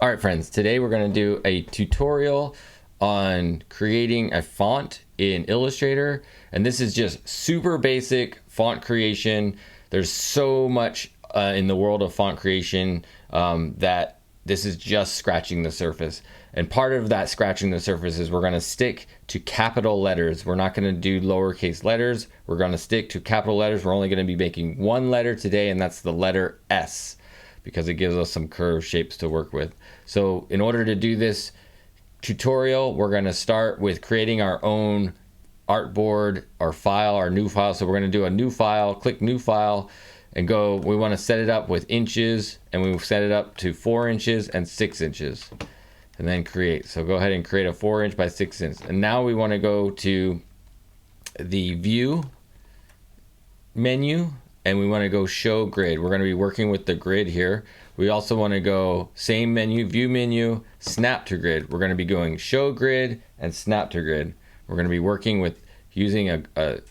All right, friends, today we're going to do a tutorial on creating a font in Illustrator. And this is just super basic font creation. There's so much in the world of font creation that this is just scratching the surface. And part of that scratching the surface is we're going to stick to capital letters. We're not going to do lowercase letters. We're going to stick to capital letters. We're only going to be making one letter today, and that's the letter S, because it gives us some curved shapes to work with. So in order to do this tutorial, we're going to start with creating our own artboard or file, our new file. So we're going to do a new file, click new file, and go, we want to set it up with inches, and we set it up to 4 inches and 6 inches, and then create. So go ahead and create a 4 inch by 6 inch. And now we want to go to the view menu, and we want to go show grid. We're going to be working with the grid here. We also want to go same menu, view menu, snap to grid. We're going to be going show grid and snap to grid. We're going to be working with using a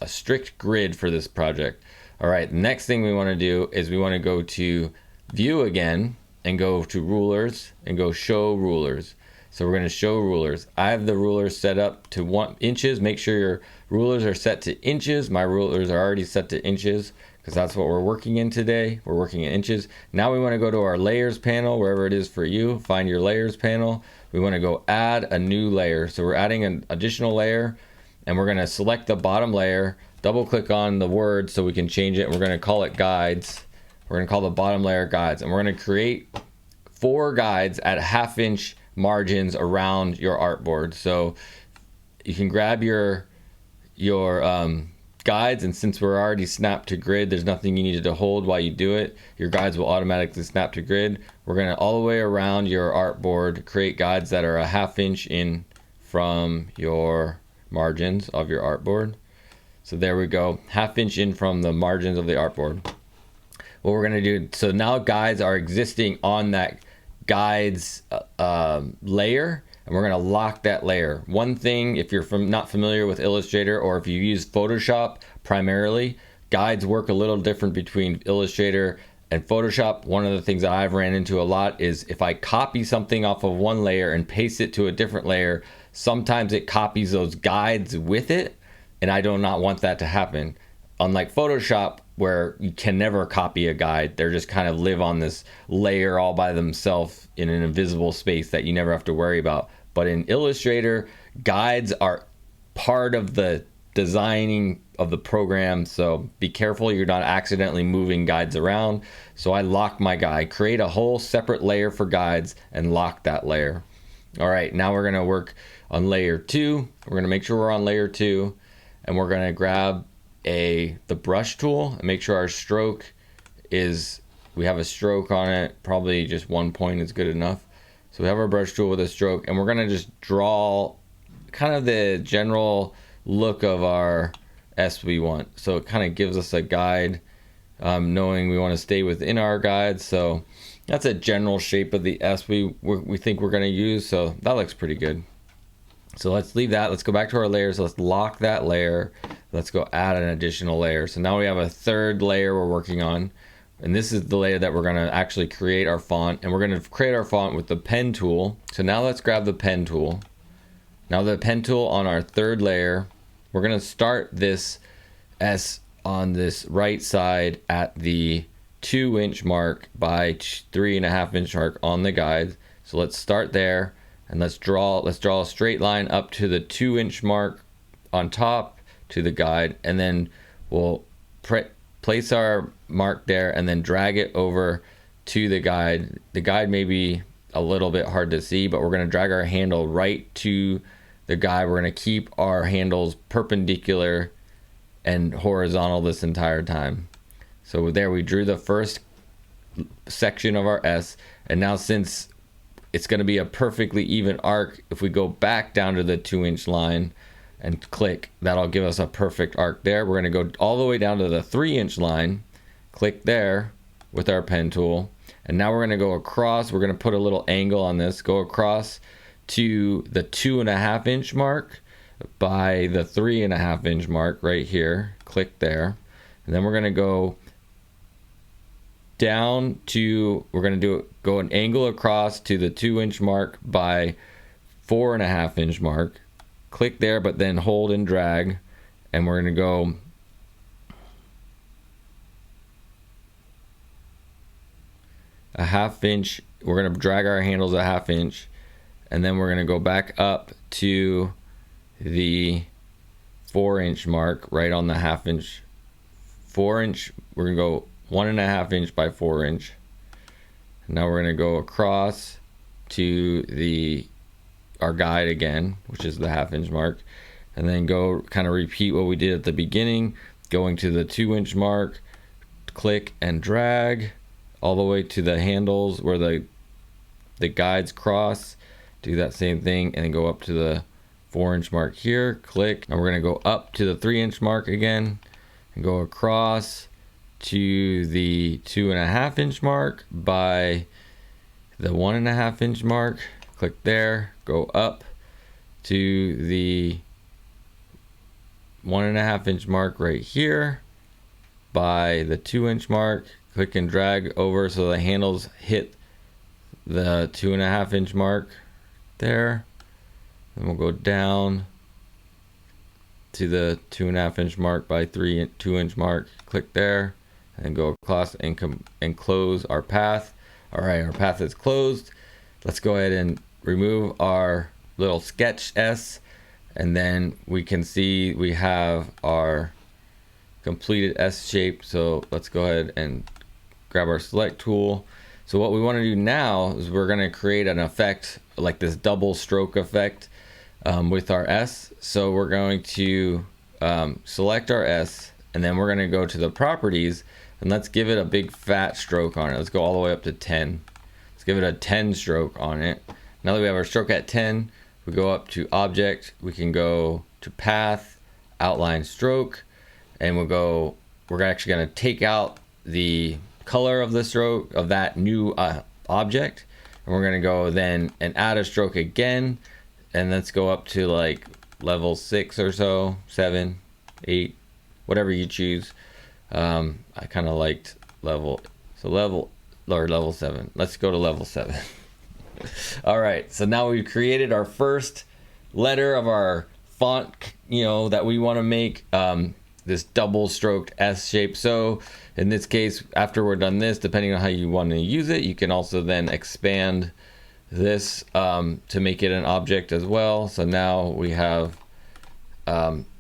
strict grid for this project. All right, the next thing we want to do is we want to go to view again and go to rulers and go show rulers. So we're going to show rulers. I have the rulers set up to 1 inches. Make sure your rulers are set to inches. My rulers are already set to inches because that's what we're working in today. We're working in inches. Now we want to go to our layers panel, wherever it is for you. Find your layers panel. We want to go add a new layer. So we're adding an additional layer, and we're going to select the bottom layer, double click on the word so we can change it. We're going to call it guides. We're going to call the bottom layer guides, and we're going to create 4 guides at 1/2 inch margins around your artboard. So you can grab your guides, and since we're already snapped to grid, there's nothing you need to hold while you do it. Your guides will automatically snap to grid. We're going to all the way around your artboard create guides that are 1/2 inch in from your margins of your artboard. So there we go, 1/2 inch in from the margins of the artboard. What we're going to do, so now guides are existing on that guides layer, and we're going to lock that layer. One thing, if you're not familiar with Illustrator, or if you use Photoshop primarily, guides work a little different between Illustrator and Photoshop. One of the things that I've ran into a lot is if I copy something off of one layer and paste it to a different layer, sometimes it copies those guides with it, and I do not want that to happen. Unlike Photoshop, where you can never copy a guide, they're just kind of live on this layer all by themselves in an invisible space that you never have to worry about. But in Illustrator, guides are part of the designing of the program, so be careful you're not accidentally moving guides around. So I lock my guide, create a whole separate layer for guides, and lock that layer. All right, now we're gonna work on layer 2. We're gonna make sure we're on layer 2, and we're gonna grab the brush tool and make sure our stroke is, we have a stroke on it, probably just 1 point is good enough. So we have our brush tool with a stroke, and we're gonna just draw kind of the general look of our S we want. So it kind of gives us a guide, knowing we want to stay within our guide. So that's a general shape of the S we think we're gonna use, so that looks pretty good. So let's leave that. Let's go back to our layers. Let's lock that layer. Let's go add an additional layer. So now we have a third layer we're working on. And this is the layer that we're going to actually create our font. And we're going to create our font with the pen tool. So now let's grab the pen tool. Now the pen tool on our third layer, we're going to start this S on this right side at the 2 inch mark by 3.5 inch mark on the guide. So let's start there. And let's draw a straight line up to the 2 inch mark on top to the guide, and then we'll place our mark there and then drag it over to the guide. The guide may be a little bit hard to see, but we're going to drag our handle right to the guide. We're going to keep our handles perpendicular and horizontal this entire time. So there we drew the first section of our S, and now since it's going to be a perfectly even arc, if we go back down to the 2 inch line and click, that'll give us a perfect arc there. We're going to go all the way down to the 3 inch line, click there with our pen tool, and now we're going to go across. We're going to put a little angle on this, go across to the 2.5 inch mark by the 3.5 inch mark right here, click there, and then we're going to go down to, we're going to go an angle across to the 2-inch mark by 4.5-inch mark. Click there, but then hold and drag, and we're going to go a 1/2 inch. We're going to drag our handles a 1/2 inch, and then we're going to go back up to the 4-inch mark right on the 1/2 inch. 4-inch, we're going to go 1.5 inch by 4 inch. Now we're going to go across to our guide again, which is the 1/2 inch mark, and then go kind of repeat what we did at the beginning, going to the 2-inch mark, click and drag all the way to the handles where the guides cross. Do that same thing, and then go up to the 4-inch mark here, click, and we're going to go up to the 3-inch mark again and go across to the 2.5 inch mark by the 1.5 inch mark. Click there, go up to the 1.5 inch mark right here by the 2-inch mark. Click and drag over so the handles hit the 2.5 inch mark there. Then we'll go down to the 2.5 inch mark by 2-inch mark. Click there and go across and close our path. All right, our path is closed. Let's go ahead and remove our little sketch S, and then we can see we have our completed S shape. So let's go ahead and grab our select tool. So what we want to do now is we're going to create an effect like this double stroke effect with our S. So we're going to select our S, and then we're going to go to the properties, and let's give it a big fat stroke on it. Let's go all the way up to 10. Let's give it a 10 stroke on it. Now that we have our stroke at 10, we go up to object, we can go to path, outline stroke, and we're actually going to take out the color of the stroke of that new object, and we're going to go then and add a stroke again, and let's go up to like level 6 or so, 7, 8, whatever you choose. I kind of liked level 7. Let's go to level 7. All right, so now we've created our first letter of our font, that we want to make this double stroked S shape. So in this case, after we're done this, depending on how you want to use it, you can also then expand this to make it an object as well. So now we have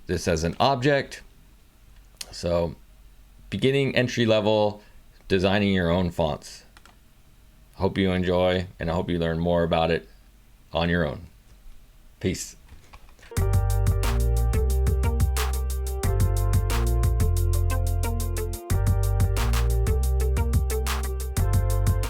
this as an object. So beginning, entry level, designing your own fonts. Hope you enjoy, and I hope you learn more about it on your own. Peace.